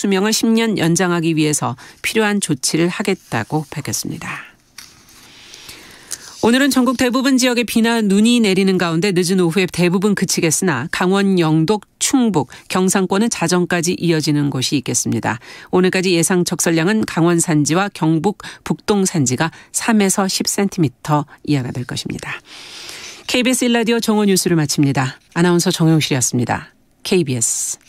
수명을 10년 연장하기 위해서 필요한 조치를 하겠다고 밝혔습니다. 오늘은 전국 대부분 지역에 비나 눈이 내리는 가운데 늦은 오후에 대부분 그치겠으나 강원 영독, 충북, 경상권은 자정까지 이어지는 곳이 있겠습니다. 오늘까지 예상 적설량은 강원 산지와 경북 북동 산지가 3에서 10cm 이하가 될 것입니다. KBS 1라디오 정오 뉴스를 마칩니다. 아나운서 정용실이었습니다. KBS.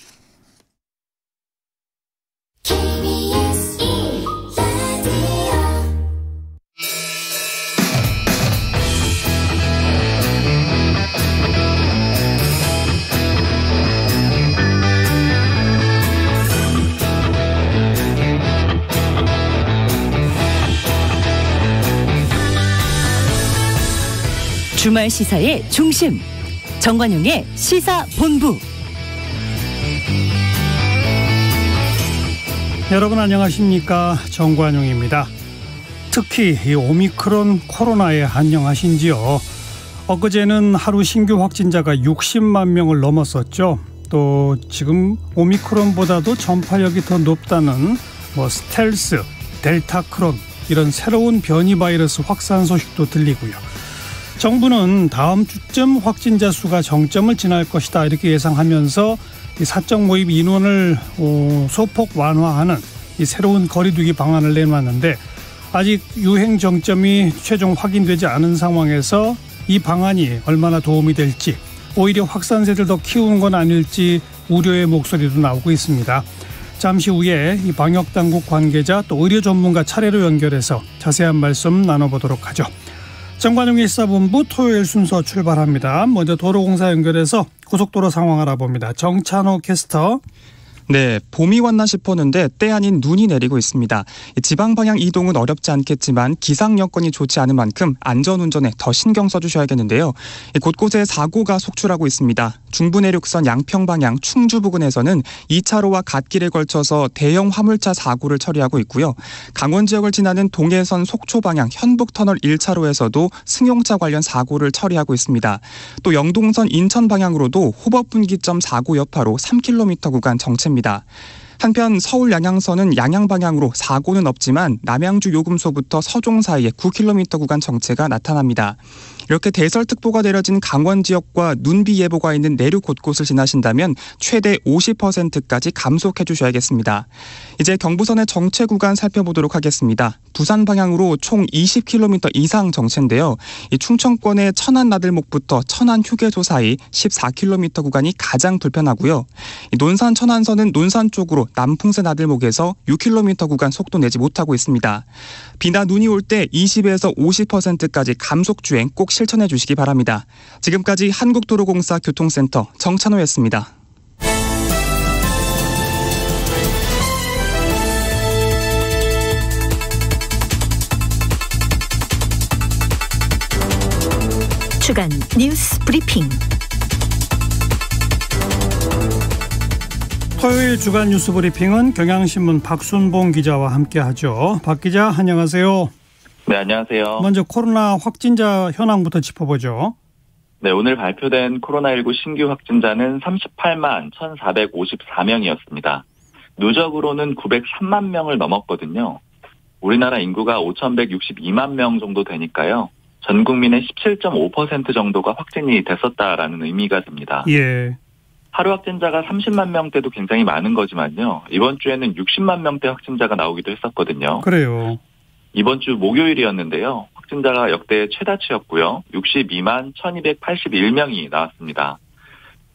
주말 시사의 중심, 정관용의 시사본부. 여러분 안녕하십니까, 정관용입니다. 특히 이 오미크론 코로나에 안녕하신지요. 엊그제는 하루 신규 확진자가 60만 명을 넘었었죠. 또 지금 오미크론보다도 전파력이 더 높다는 스텔스, 델타크론 이런 새로운 변이 바이러스 확산 소식도 들리고요. 정부는 다음 주쯤 확진자 수가 정점을 지날 것이다 이렇게 예상하면서 이 사적 모임 인원을 소폭 완화하는 이 새로운 거리두기 방안을 내놨는데 아직 유행 정점이 최종 확인되지 않은 상황에서 이 방안이 얼마나 도움이 될지, 오히려 확산세를 더 키우는 건 아닐지 우려의 목소리도 나오고 있습니다. 잠시 후에 이 방역당국 관계자 또 의료 전문가 차례로 연결해서 자세한 말씀 나눠보도록 하죠. 정관용의 시사본부 토요일 순서 출발합니다. 먼저 도로공사 연결해서 고속도로 상황 알아봅니다. 정찬호 캐스터. 네, 봄이 왔나 싶었는데 때 아닌 눈이 내리고 있습니다. 지방 방향 이동은 어렵지 않겠지만 기상 여건이 좋지 않은 만큼 안전운전에 더 신경 써주셔야겠는데요. 곳곳에 사고가 속출하고 있습니다. 중부내륙선 양평 방향 충주 부근에서는 2차로와 갓길에 걸쳐서 대형 화물차 사고를 처리하고 있고요. 강원 지역을 지나는 동해선 속초 방향 현북터널 1차로에서도 승용차 관련 사고를 처리하고 있습니다. 또 영동선 인천 방향으로도 호법분기점 사고 여파로 3km 구간 정체입니다. 한편 서울 양양선은 양양 방향으로 사고는 없지만 남양주 요금소부터 서종 사이에 9km 구간 정체가 나타납니다. 이렇게 대설특보가 내려진 강원 지역과 눈비 예보가 있는 내륙 곳곳을 지나신다면 최대 50%까지 감속해 주셔야겠습니다. 이제 경부선의 정체 구간 살펴보도록 하겠습니다. 부산 방향으로 총 20km 이상 정체인데요. 이 충청권의 천안 나들목부터 천안 휴게소 사이 14km 구간이 가장 불편하고요. 논산 천안선은 논산 쪽으로 남풍새 나들목에서 6km 구간 속도 내지 못하고 있습니다. 비나 눈이 올 때 20에서 50%까지 감속 주행 꼭 실천해 주시기 바랍니다. 지금까지 한국도로공사 교통센터 정찬호였습니다. 주간 뉴스 브리핑. 토요일 주간 뉴스 브리핑은 경향신문 박순봉 기자와 함께하죠. 박 기자, 안녕하세요. 네, 안녕하세요. 먼저 코로나 확진자 현황부터 짚어보죠. 네, 오늘 발표된 코로나19 신규 확진자는 38만 1,454명이었습니다. 누적으로는 903만 명을 넘었거든요. 우리나라 인구가 5,162만 명 정도 되니까요. 전 국민의 17.5% 정도가 확진이 됐었다라는 의미가 됩니다. 예. 하루 확진자가 30만 명대도 굉장히 많은 거지만요. 이번 주에는 60만 명대 확진자가 나오기도 했었거든요. 그래요. 이번 주 목요일이었는데요. 확진자가 역대 최다치였고요. 62만 1,281명이 나왔습니다.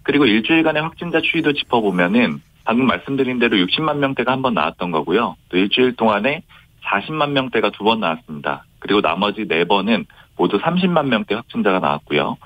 그리고 일주일간의 확진자 추이도 짚어보면은 방금 말씀드린 대로 60만 명대가 한 번 나왔던 거고요. 또 일주일 동안에 40만 명대가 두 번 나왔습니다. 그리고 나머지 4번은 모두 30만 명대 확진자가 나왔고요.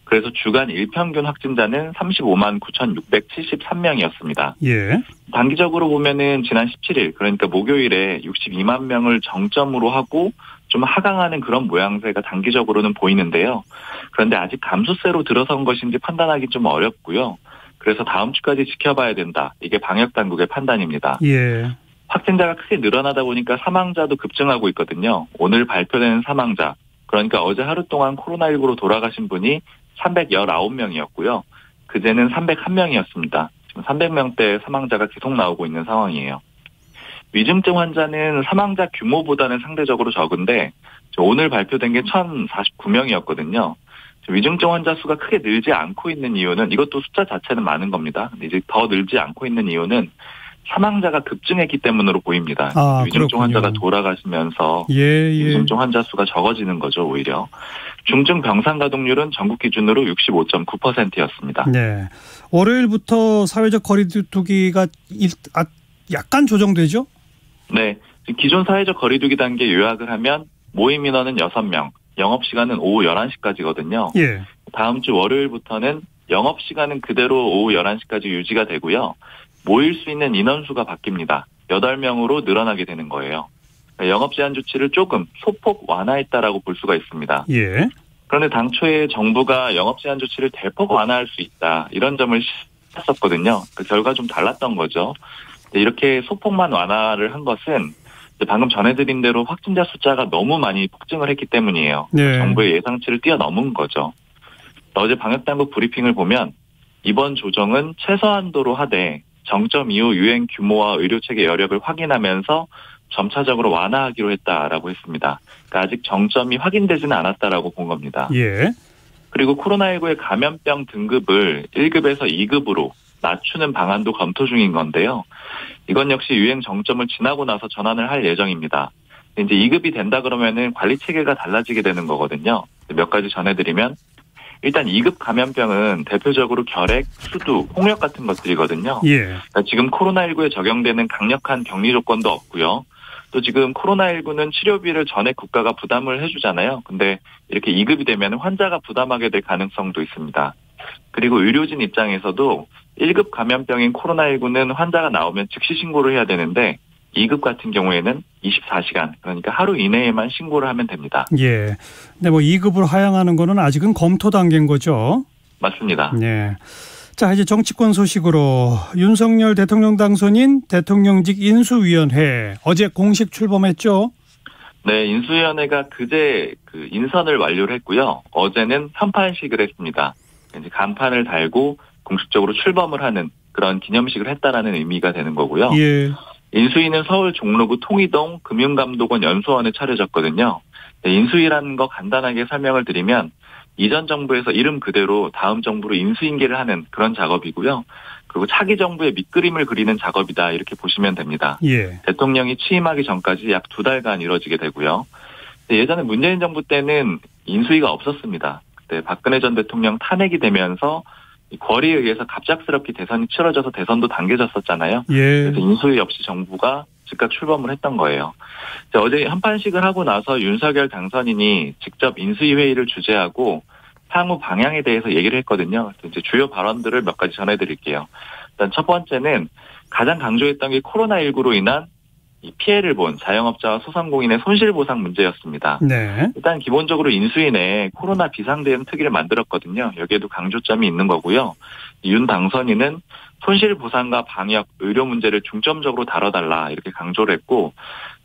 그래서 주간 일평균 확진자는 35만 9,673명이었습니다. 예. 단기적으로 보면은 지난 17일, 그러니까 목요일에 62만 명을 정점으로 하고 좀 하강하는 그런 모양새가 단기적으로는 보이는데요. 그런데 아직 감소세로 들어선 것인지 판단하기 좀 어렵고요. 그래서 다음 주까지 지켜봐야 된다. 이게 방역당국의 판단입니다. 예. 확진자가 크게 늘어나다 보니까 사망자도 급증하고 있거든요. 오늘 발표되는 사망자, 그러니까 어제 하루 동안 코로나19로 돌아가신 분이 319명이었고요. 그제는 301명이었습니다. 지금 300명대 사망자가 계속 나오고 있는 상황이에요. 위중증 환자는 사망자 규모보다는 상대적으로 적은데 오늘 발표된 게 1,049명이었거든요. 위중증 환자 수가 크게 늘지 않고 있는 이유는 이것도 숫자 자체는 많은 겁니다. 근데 이제 더 늘지 않고 있는 이유는 사망자가 급증했기 때문으로 보입니다. 위중증 환자가 돌아가시면서 위중증 환자 수가 적어지는 거죠, 오히려. 중증 병상 가동률은 전국 기준으로 65.9%였습니다. 네. 월요일부터 사회적 거리두기가 약간 조정되죠? 네. 기존 사회적 거리두기 단계 요약을 하면 모임 인원은 6명, 영업시간은 오후 11시까지거든요. 예. 다음 주 월요일부터는 영업시간은 그대로 오후 11시까지 유지가 되고요. 모일 수 있는 인원수가 바뀝니다. 8명으로 늘어나게 되는 거예요. 영업 제한 조치를 조금 소폭 완화했다라고 볼 수가 있습니다. 예. 그런데 당초에 정부가 영업 제한 조치를 대폭 완화할 수 있다. 이런 점을 했었거든요. 그 결과 좀 달랐던 거죠. 이렇게 소폭만 완화를 한 것은 방금 전해드린 대로 확진자 숫자가 너무 많이 폭증을 했기 때문이에요. 네. 정부의 예상치를 뛰어넘은 거죠. 어제 방역당국 브리핑을 보면 이번 조정은 최소한도로 하되 정점 이후 유행 규모와 의료체계 여력을 확인하면서 점차적으로 완화하기로 했다라고 했습니다. 그러니까 아직 정점이 확인되지는 않았다라고 본 겁니다. 예. 그리고 코로나19의 감염병 등급을 1급에서 2급으로 낮추는 방안도 검토 중인 건데요. 이건 역시 유행 정점을 지나고 나서 전환을 할 예정입니다. 이제 2급이 된다 그러면은 관리 체계가 달라지게 되는 거거든요. 몇 가지 전해드리면 일단 2급 감염병은 대표적으로 결핵, 수두, 홍역 같은 것들이거든요. 예. 그러니까 지금 코로나19에 적용되는 강력한 격리 조건도 없고요. 또 지금 코로나19는 치료비를 전액 국가가 부담을 해주잖아요. 근데 이렇게 2급이 되면 환자가 부담하게 될 가능성도 있습니다. 그리고 의료진 입장에서도 1급 감염병인 코로나19는 환자가 나오면 즉시 신고를 해야 되는데 2급 같은 경우에는 24시간, 그러니까 하루 이내에만 신고를 하면 됩니다. 예. 근데 2급으로 하향하는 거는 아직은 검토 단계인 거죠? 맞습니다. 네. 자, 이제 정치권 소식으로 윤석열 대통령 당선인 대통령직 인수위원회 어제 공식 출범했죠? 네, 인수위원회가 그제 인선을 완료를 했고요. 어제는 현판식을 했습니다. 이제 간판을 달고 공식적으로 출범을 하는 그런 기념식을 했다라는 의미가 되는 거고요. 예. 인수위는 서울 종로구 통이동 금융감독원 연수원에 차려졌거든요. 네, 인수위라는 거 간단하게 설명을 드리면 이전 정부에서 이름 그대로 다음 정부로 인수인계를 하는 그런 작업이고요. 그리고 차기 정부의 밑그림을 그리는 작업이다 이렇게 보시면 됩니다. 예. 대통령이 취임하기 전까지 약 2달간 이뤄지게 되고요. 예전에 문재인 정부 때는 인수위가 없었습니다. 그때 박근혜 전 대통령 탄핵이 되면서 거리에 의해서 갑작스럽게 대선이 치러져서 대선도 당겨졌었잖아요. 예. 그래서 인수위 없이 정부가 즉각 출범을 했던 거예요. 어제 현판식을 하고 나서 윤석열 당선인이 직접 인수위 회의를 주재하고 향후 방향에 대해서 얘기를 했거든요. 그래서 이제 주요 발언들을 몇 가지 전해드릴게요. 일단 첫 번째는 가장 강조했던 게 코로나19로 인한 이 피해를 본 자영업자와 소상공인의 손실보상 문제였습니다. 네. 일단 기본적으로 인수위 내에 코로나 비상대응 특위를 만들었거든요. 여기에도 강조점이 있는 거고요. 윤 당선인은 손실보상과 방역, 의료 문제를 중점적으로 다뤄달라 이렇게 강조를 했고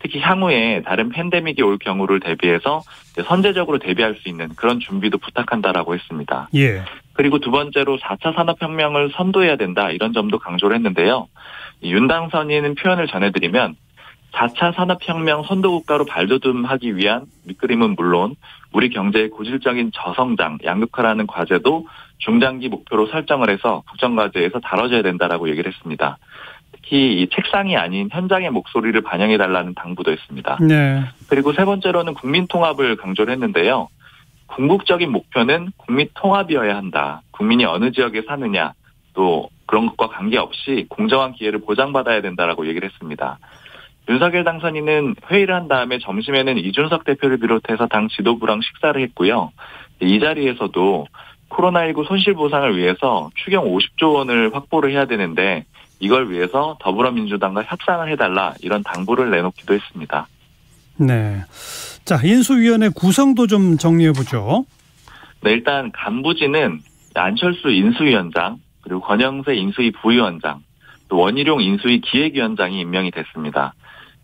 특히 향후에 다른 팬데믹이 올 경우를 대비해서 선제적으로 대비할 수 있는 그런 준비도 부탁한다라고 했습니다. 예. 그리고 두 번째로 4차 산업혁명을 선도해야 된다 이런 점도 강조를 했는데요. 윤 당선인은 표현을 전해드리면 4차 산업혁명 선도국가로 발돋움하기 위한 밑그림은 물론 우리 경제의 고질적인 저성장, 양극화라는 과제도 중장기 목표로 설정을 해서 국정과제에서 다뤄져야 된다라고 얘기를 했습니다. 특히 이 책상이 아닌 현장의 목소리를 반영해달라는 당부도 했습니다. 네. 그리고 세 번째로는 국민통합을 강조를 했는데요. 궁극적인 목표는 국민통합이어야 한다. 국민이 어느 지역에 사느냐 또 그런 것과 관계없이 공정한 기회를 보장받아야 된다라고 얘기를 했습니다. 윤석열 당선인은 회의를 한 다음에 점심에는 이준석 대표를 비롯해서 당 지도부랑 식사를 했고요. 이 자리에서도 코로나19 손실보상을 위해서 추경 50조 원을 확보를 해야 되는데 이걸 위해서 더불어민주당과 협상을 해달라 이런 당부를 내놓기도 했습니다. 네. 자, 인수위원회 구성도 좀 정리해보죠. 네, 일단 간부진은 안철수 인수위원장 그리고 권영세 인수위 부위원장 또 원희룡 인수위 기획위원장이 임명이 됐습니다.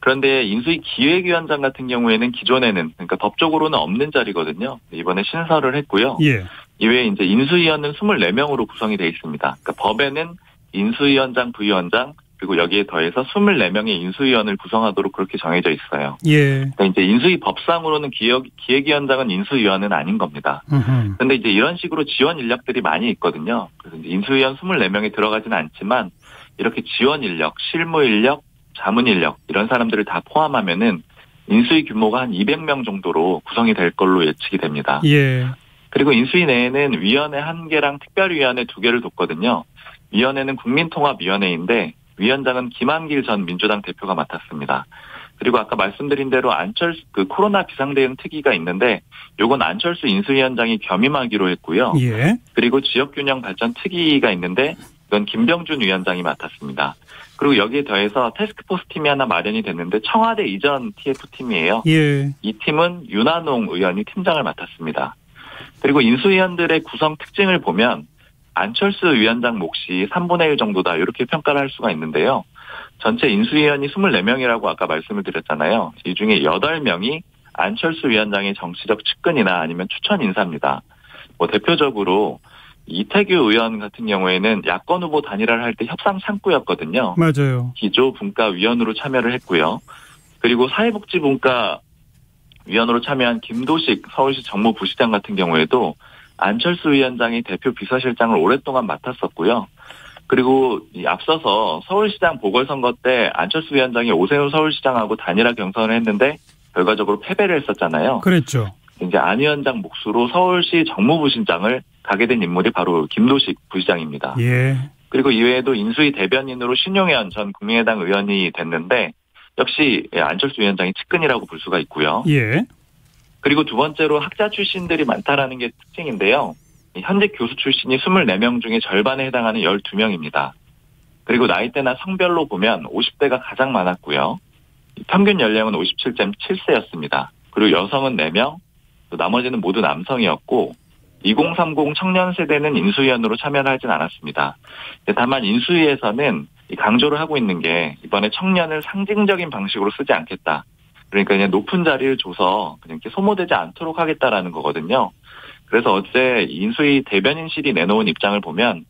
그런데 인수위 기획위원장 같은 경우에는 기존에는 그러니까 법적으로는 없는 자리거든요. 이번에 신설을 했고요. 예. 이외에 이제 인수위원은 24명으로 구성이 되어 있습니다. 그러니까 법에는 인수위원장, 부위원장 그리고 여기에 더해서 24명의 인수위원을 구성하도록 그렇게 정해져 있어요. 예. 그러니까 이제 인수위 법상으로는 기획위원장은 인수위원은 아닌 겁니다. 그런데 이제 이런 식으로 지원 인력들이 많이 있거든요. 그래서 이제 인수위원 24명이 들어가지는 않지만 이렇게 지원 인력, 실무 인력, 자문 인력 이런 사람들을 다 포함하면은 인수위 규모가 한 200명 정도로 구성이 될 걸로 예측이 됩니다. 예. 그리고 인수위 내에는 위원회 1개랑 특별위원회 2개를 뒀거든요. 위원회는 국민통합위원회인데 위원장은 김한길 전 민주당 대표가 맡았습니다. 그리고 아까 말씀드린 대로 코로나 비상대응 특위가 있는데 요건 안철수 인수위원장이 겸임하기로 했고요. 예. 그리고 지역균형 발전 특위가 있는데 이건 김병준 위원장이 맡았습니다. 그리고 여기에 더해서 태스크포스 팀이 하나 마련이 됐는데 청와대 이전 TF팀이에요. 예. 이 팀은 윤한홍 의원이 팀장을 맡았습니다. 그리고 인수위원들의 구성 특징을 보면 안철수 위원장 몫이 3분의 1 정도다 이렇게 평가를 할 수가 있는데요. 전체 인수위원이 24명이라고 아까 말씀을 드렸잖아요. 이 중에 8명이 안철수 위원장의 정치적 측근이나 아니면 추천 인사입니다. 대표적으로 이태규 의원 같은 경우에는 야권 후보 단일화를 할 때 협상 창구였거든요. 맞아요. 기조분과위원으로 참여를 했고요. 그리고 사회복지분과 위원으로 참여한 김도식 서울시 정무부시장 같은 경우에도 안철수 위원장이 대표 비서실장을 오랫동안 맡았었고요. 그리고 앞서서 서울시장 보궐선거 때 안철수 위원장이 오세훈 서울시장하고 단일화 경선을 했는데 결과적으로 패배를 했었잖아요. 그랬죠. 이제 안 위원장 몫으로 서울시 정무부시장을 가게 된 인물이 바로 김도식 부시장입니다. 예. 그리고 이외에도 인수위 대변인으로 신용현 전 국민의당 의원이 됐는데 역시 안철수 위원장이 측근이라고 볼 수가 있고요. 예. 그리고 두 번째로 학자 출신들이 많다라는 게 특징인데요. 현재 교수 출신이 24명 중에 절반에 해당하는 12명입니다. 그리고 나이대나 성별로 보면 50대가 가장 많았고요. 평균 연령은 57.7세였습니다. 그리고 여성은 4명, 또 나머지는 모두 남성이었고 2030 청년 세대는 인수위원으로 참여를 하진 않았습니다. 다만 인수위에서는 강조를 하고 있는 게 이번에 청년을 상징적인 방식으로 쓰지 않겠다. 그러니까 그냥 높은 자리를 줘서 그냥 이렇게 소모되지 않도록 하겠다라는 거거든요. 그래서 어제 인수위 대변인실이 내놓은 입장을 보면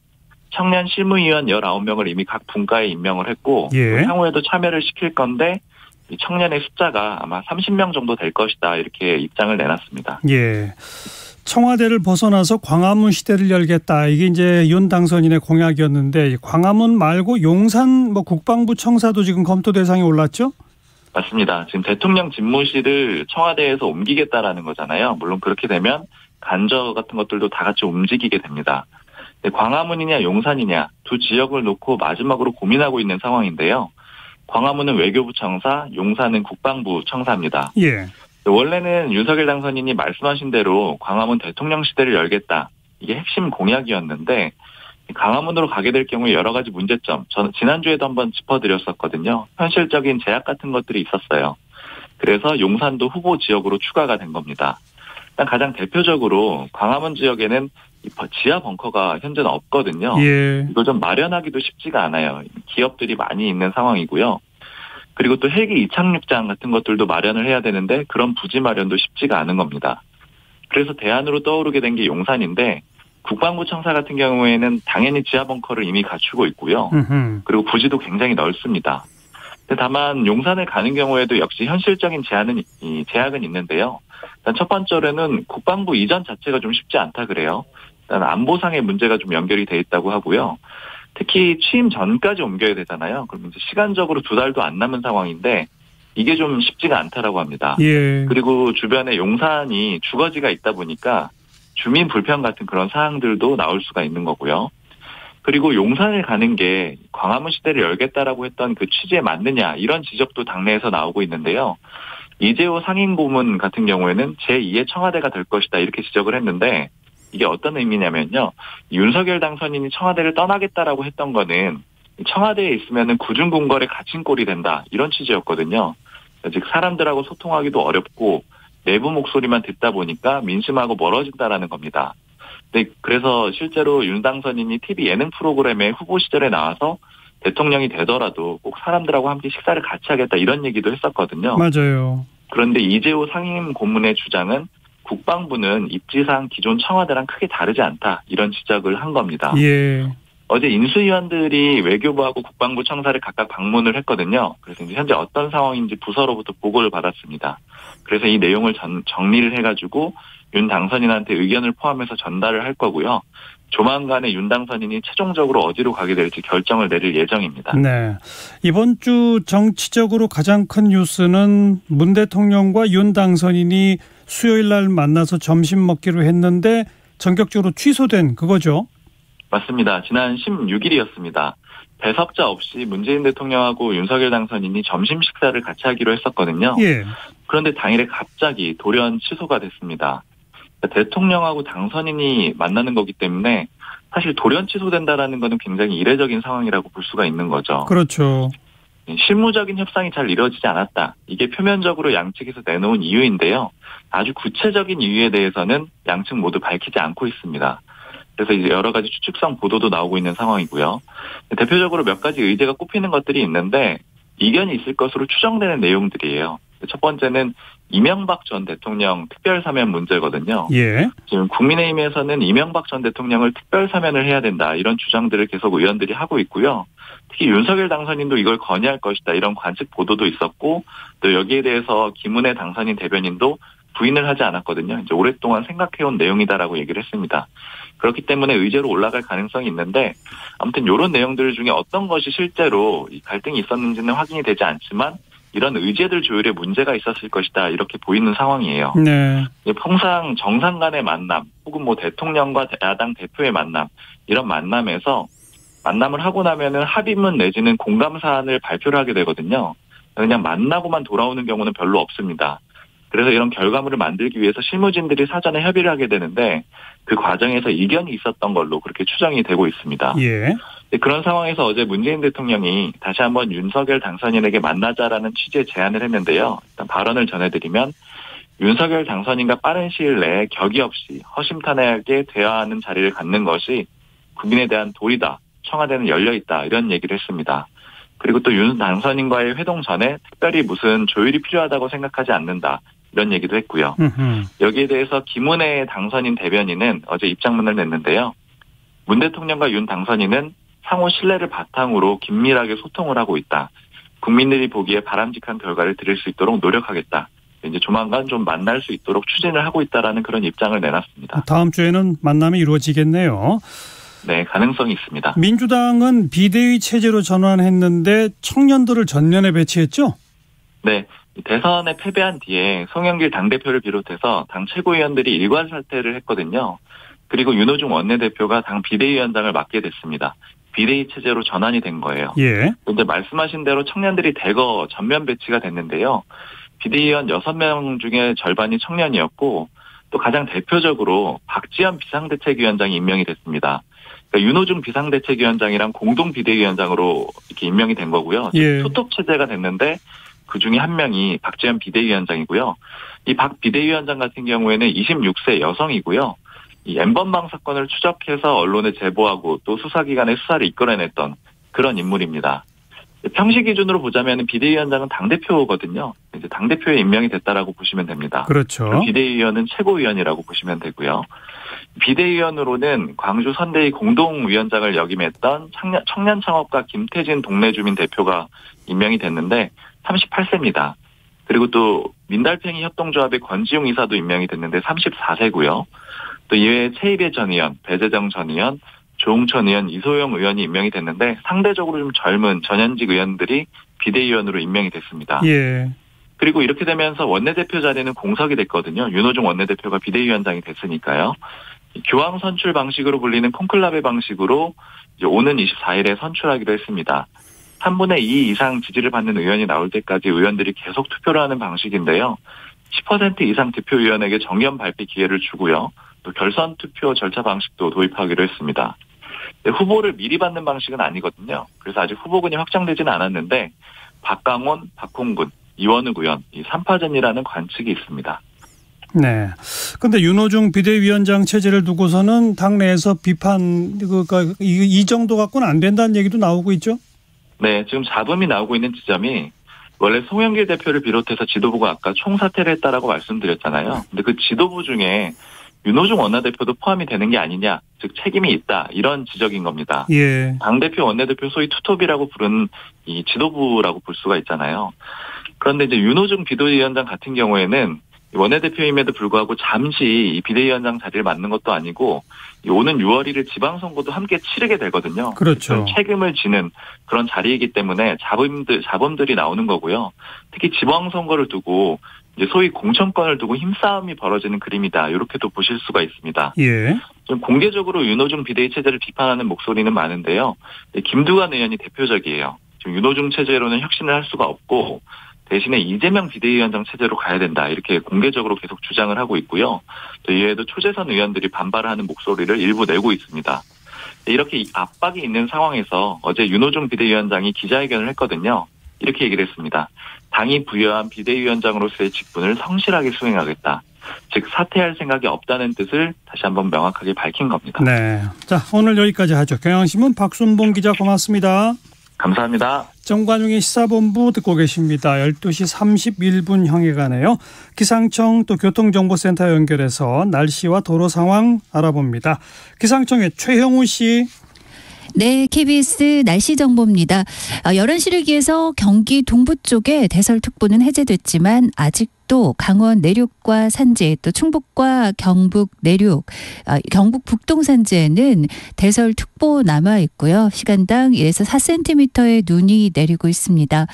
청년 실무위원 19명을 이미 각 분과에 임명을 했고 예. 향후에도 참여를 시킬 건데 이 청년의 숫자가 아마 30명 정도 될 것이다 이렇게 입장을 내놨습니다. 예. 청와대를 벗어나서 광화문 시대를 열겠다. 이게 이제 윤 당선인의 공약이었는데 광화문 말고 용산 국방부 청사도 지금 검토 대상에 올랐죠? 맞습니다. 지금 대통령 집무실을 청와대에서 옮기겠다라는 거잖아요. 물론 그렇게 되면 간저 같은 것들도 다 같이 움직이게 됩니다. 광화문이냐 용산이냐 두 지역을 놓고 마지막으로 고민하고 있는 상황인데요. 광화문은 외교부 청사, 용산은 국방부 청사입니다. 예. 원래는 윤석열 당선인이 말씀하신 대로 광화문 대통령 시대를 열겠다. 이게 핵심 공약이었는데 광화문으로 가게 될 경우에 여러 가지 문제점, 저는 지난주에도 한번 짚어드렸었거든요. 현실적인 제약 같은 것들이 있었어요. 그래서 용산도 후보 지역으로 추가가 된 겁니다. 일단 가장 대표적으로 광화문 지역에는 지하 벙커가 현재는 없거든요. 예. 이거 좀 마련하기도 쉽지가 않아요. 기업들이 많이 있는 상황이고요. 그리고 또 헬기 이착륙장 같은 것들도 마련을 해야 되는데 그런 부지 마련도 쉽지가 않은 겁니다. 그래서 대안으로 떠오르게 된 게 용산인데 국방부 청사 같은 경우에는 당연히 지하 벙커를 이미 갖추고 있고요. 그리고 부지도 굉장히 넓습니다. 근데 다만 용산을 가는 경우에도 역시 현실적인 제약은 있는데요. 일단 첫 번째로는 국방부 이전 자체가 좀 쉽지 않다 그래요. 일단 안보상의 문제가 좀 연결이 돼 있다고 하고요. 특히 취임 전까지 옮겨야 되잖아요. 그럼 이제 시간적으로 2달도 안 남은 상황인데 이게 좀 쉽지가 않다라고 합니다. 예. 그리고 주변에 용산이 주거지가 있다 보니까 주민 불편 같은 그런 사항들도 나올 수가 있는 거고요. 그리고 용산을 가는 게 광화문 시대를 열겠다라고 했던 그 취지에 맞느냐 이런 지적도 당내에서 나오고 있는데요. 이재호 상임고문 같은 경우에는 제2의 청와대가 될 것이다 이렇게 지적을 했는데 이게 어떤 의미냐면요. 윤석열 당선인이 청와대를 떠나겠다라고 했던 거는 청와대에 있으면은 구중궁궐에 갇힌 꼴이 된다 이런 취지였거든요. 즉 사람들하고 소통하기도 어렵고 내부 목소리만 듣다 보니까 민심하고 멀어진다라는 겁니다. 네, 그래서 실제로 윤 당선인이 TV 예능 프로그램에 후보 시절에 나와서 대통령이 되더라도 꼭 사람들하고 함께 식사를 같이 하겠다 이런 얘기도 했었거든요. 맞아요. 그런데 이재호 상임 고문의 주장은 국방부는 입지상 기존 청와대랑 크게 다르지 않다 이런 지적을 한 겁니다. 예. 어제 인수위원들이 외교부하고 국방부 청사를 각각 방문을 했거든요. 그래서 이제 현재 어떤 상황인지 부서로부터 보고를 받았습니다. 그래서 이 내용을 정리를 해가지고 윤 당선인한테 의견을 포함해서 전달을 할 거고요. 조만간에 윤 당선인이 최종적으로 어디로 가게 될지 결정을 내릴 예정입니다. 네. 이번 주 정치적으로 가장 큰 뉴스는 문 대통령과 윤 당선인이 수요일 날 만나서 점심 먹기로 했는데 전격적으로 취소된 그거죠? 맞습니다. 지난 16일이었습니다. 배석자 없이 문재인 대통령하고 윤석열 당선인이 점심 식사를 같이 하기로 했었거든요. 예. 그런데 당일에 갑자기 돌연 취소가 됐습니다. 대통령하고 당선인이 만나는 거기 때문에 사실 돌연 취소된다라는 것은 굉장히 이례적인 상황이라고 볼 수가 있는 거죠. 그렇죠. 실무적인 협상이 잘 이루어지지 않았다. 이게 표면적으로 양측에서 내놓은 이유인데요. 아주 구체적인 이유에 대해서는 양측 모두 밝히지 않고 있습니다. 그래서 이제 여러 가지 추측성 보도도 나오고 있는 상황이고요. 대표적으로 몇 가지 의제가 꼽히는 것들이 있는데 이견이 있을 것으로 추정되는 내용들이에요. 첫 번째는 이명박 전 대통령 특별사면 문제거든요. 예. 지금 국민의힘에서는 이명박 전 대통령을 특별사면을 해야 된다. 이런 주장들을 계속 의원들이 하고 있고요. 특히 윤석열 당선인도 이걸 건의할 것이다. 이런 관측 보도도 있었고 또 여기에 대해서 김은혜 당선인 대변인도 부인을 하지 않았거든요. 이제 오랫동안 생각해온 내용이다라고 얘기를 했습니다. 그렇기 때문에 의제로 올라갈 가능성이 있는데 아무튼 이런 내용들 중에 어떤 것이 실제로 이 갈등이 있었는지는 확인이 되지 않지만 이런 의제들 조율에 문제가 있었을 것이다. 이렇게 보이는 상황이에요. 네. 평상 정상 간의 만남 혹은 뭐 대통령과 야당 대표의 만남 이런 만남에서 만남을 하고 나면은 합의문 내지는 공감 사안을 발표를 하게 되거든요. 그냥 만나고만 돌아오는 경우는 별로 없습니다. 그래서 이런 결과물을 만들기 위해서 실무진들이 사전에 협의를 하게 되는데 그 과정에서 이견이 있었던 걸로 그렇게 추정이 되고 있습니다. 예. 그런 상황에서 어제 문재인 대통령이 다시 한번 윤석열 당선인에게 만나자라는 취지의 제안을 했는데요. 일단 발언을 전해드리면 윤석열 당선인과 빠른 시일 내에 격의 없이 허심탄회하게 대화하는 자리를 갖는 것이 국민에 대한 도리다. 청와대는 열려있다. 이런 얘기를 했습니다. 그리고 또 윤 당선인과의 회동 전에 특별히 무슨 조율이 필요하다고 생각하지 않는다. 이런 얘기도 했고요. 여기에 대해서 김은혜 당선인 대변인은 어제 입장문을 냈는데요. 문 대통령과 윤 당선인은 상호 신뢰를 바탕으로 긴밀하게 소통을 하고 있다. 국민들이 보기에 바람직한 결과를 드릴 수 있도록 노력하겠다. 이제 조만간 좀 만날 수 있도록 추진을 하고 있다라는 그런 입장을 내놨습니다. 다음 주에는 만남이 이루어지겠네요. 네, 가능성이 있습니다. 민주당은 비대위 체제로 전환했는데 청년들을 전면에 배치했죠? 네. 대선에 패배한 뒤에 송영길 당대표를 비롯해서 당 최고위원들이 일관 사퇴를 했거든요. 그리고 윤호중 원내대표가 당 비대위원장을 맡게 됐습니다. 비대위 체제로 전환이 된 거예요. 예. 근데 말씀하신 대로 청년들이 대거 전면 배치가 됐는데요. 비대위원 6명 중에 절반이 청년이었고 또 가장 대표적으로 박지원 비상대책위원장이 임명이 됐습니다. 그러니까 윤호중 비상대책위원장이랑 공동 비대위원장으로 이렇게 임명이 된 거고요. 예. 투톱 체제가 됐는데 그중에 한 명이 박지원 비대위원장이고요. 이 박 비대위원장 같은 경우에는 26세 여성이고요. 이 N번방 사건을 추적해서 언론에 제보하고 또 수사기관의 수사를 이끌어냈던 그런 인물입니다. 평시 기준으로 보자면 비대위원장은 당대표거든요. 이제 당대표에 임명이 됐다라고 보시면 됩니다. 그렇죠. 비대위원은 최고위원이라고 보시면 되고요. 비대위원으로는 광주 선대위 공동위원장을 역임했던 청년창업가 김태진 동네주민 대표가 임명이 됐는데 38세입니다. 그리고 또 민달팽이 협동조합의 권지용 이사도 임명이 됐는데 34세고요. 또 이외에 최희배 전 의원, 배재정 전 의원, 조홍천 의원, 이소영 의원이 임명이 됐는데 상대적으로 좀 젊은 전현직 의원들이 비대위원으로 임명이 됐습니다. 예. 그리고 이렇게 되면서 원내대표 자리는 공석이 됐거든요. 윤호중 원내대표가 비대위원장이 됐으니까요. 교황 선출 방식으로 불리는 콘클라베 방식으로 이제 오는 24일에 선출하기로 했습니다. 3분의 2 이상 지지를 받는 의원이 나올 때까지 의원들이 계속 투표를 하는 방식인데요. 10% 이상 득표위원에게 정견 발표 기회를 주고요. 또 결선 투표 절차 방식도 도입하기로 했습니다. 후보를 미리 받는 방식은 아니거든요. 그래서 아직 후보군이 확정되지는 않았는데 박강원, 박홍근, 이원욱 의원 이 3파전이라는 관측이 있습니다. 네. 근데 윤호중 비대위원장 체제를 두고서는 당내에서 비판 이 정도 갖고는 안 된다는 얘기도 나오고 있죠? 네, 지금 잡음이 나오고 있는 지점이 원래 송영길 대표를 비롯해서 지도부가 아까 총사퇴를 했다라고 말씀드렸잖아요. 근데 그 지도부 중에 윤호중 원내대표도 포함이 되는 게 아니냐, 즉 책임이 있다 이런 지적인 겁니다. 예. 당대표, 원내대표 소위 투톱이라고 부른 이 지도부라고 볼 수가 있잖아요. 그런데 이제 윤호중 비대위원장 같은 경우에는 원내대표임에도 불구하고 잠시 이 비대위원장 자리를 맡는 것도 아니고 오는 6월 1일 지방선거도 함께 치르게 되거든요. 그렇죠. 책임을 지는 그런 자리이기 때문에 자범들이 나오는 거고요. 특히 지방선거를 두고 이제 소위 공천권을 두고 힘싸움이 벌어지는 그림이다. 이렇게도 보실 수가 있습니다. 예. 좀 공개적으로 윤호중 비대위 체제를 비판하는 목소리는 많은데요. 김두관 의원이 대표적이에요. 지금 윤호중 체제로는 혁신을 할 수가 없고 대신에 이재명 비대위원장 체제로 가야 된다. 이렇게 공개적으로 계속 주장을 하고 있고요. 또 이외에도 초재선 의원들이 반발하는 목소리를 일부 내고 있습니다. 이렇게 압박이 있는 상황에서 어제 윤호중 비대위원장이 기자회견을 했거든요. 이렇게 얘기를 했습니다. 당이 부여한 비대위원장으로서의 직분을 성실하게 수행하겠다. 즉 사퇴할 생각이 없다는 뜻을 다시 한번 명확하게 밝힌 겁니다. 네. 자, 오늘 여기까지 하죠. 경향신문 박순봉 기자 고맙습니다. 감사합니다. 정관용의 시사본부 듣고 계십니다. 12시 31분 향해 가네요. 기상청 또 교통정보센터 연결해서 날씨와 도로 상황 알아봅니다. 기상청의 최형우 씨. 네, KBS 날씨 정보입니다. 11시를 기해서 경기 동부 쪽에 대설특보는 해제됐지만 아직도 강원 내륙과 산지 또 충북과 경북 내륙, 경북 북동 산지에는 대설특보 남아 있고요. 시간당 1에서 4cm의 눈이 내리고 있습니다.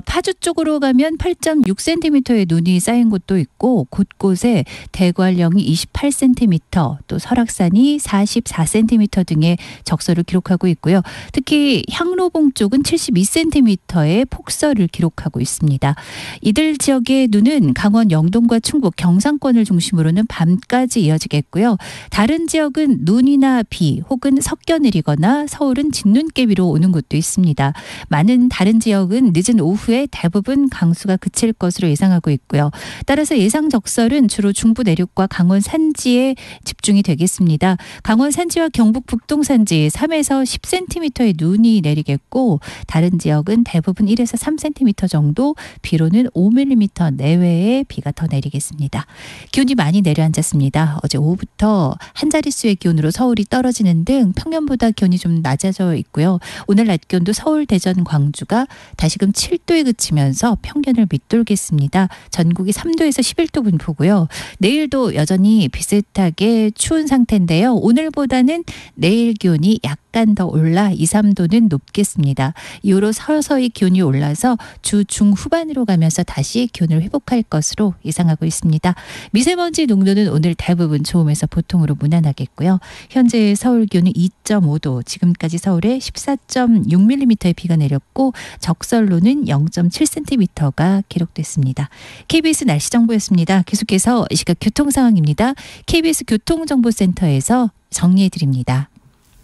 파주 쪽으로 가면 8.6cm의 눈이 쌓인 곳도 있고 곳곳에 대관령이 28cm, 또 설악산이 44cm 등의 적설을 기록하고 있고요. 특히 향로봉 쪽은 72cm의 폭설을 기록하고 있습니다. 이들 지역의 눈은 강원 영동과 충북 경상권을 중심으로는 밤까지 이어지겠고요. 다른 지역은 눈이나 비 혹은 섞여 내리거나 서울은 진눈깨비로 오는 곳도 있습니다. 많은 다른 지역은 늦은 오후에 대부분 강수가 그칠 것으로 예상하고 있고요. 따라서 예상 적설은 주로 중부 내륙과 강원 산지에 집중이 되겠습니다. 강원 산지와 경북 북동 산지 3에서 10cm의 눈이 내리겠고 다른 지역은 대부분 1에서 3cm 정도, 비로는 5mm 내외의 비가 더 내리겠습니다. 기온이 많이 내려앉았습니다. 어제 오후부터 한 자릿수의 기온으로 서울이 떨어지는 등 평년보다 기온이 좀 낮아져 있고요. 오늘 낮 기온도 서울, 대전, 광주가 다시금 7도에 그치면서 평년을 밑돌겠습니다. 전국이 3도에서 11도 분포고요. 내일도 여전히 비슷하게 추운 상태인데요. 오늘보다는 내일 기온이 약간 더 올라 2, 3도는 높겠습니다. 이후로 서서히 기온이 올라서 주 중후반으로 가면서 다시 기온을 회복할 것으로 예상하고 있습니다. 미세먼지 농도는 오늘 대부분 좋음에서 보통으로 무난하겠고요. 현재 서울 기온은 2.5도, 지금까지 서울에 14.6mm의 비가 내렸고 적설로는 0.7cm가 기록됐습니다. KBS 날씨 정보였습니다. 계속해서 이 시각 교통 상황입니다. KBS 교통정보센터에서 정리해드립니다.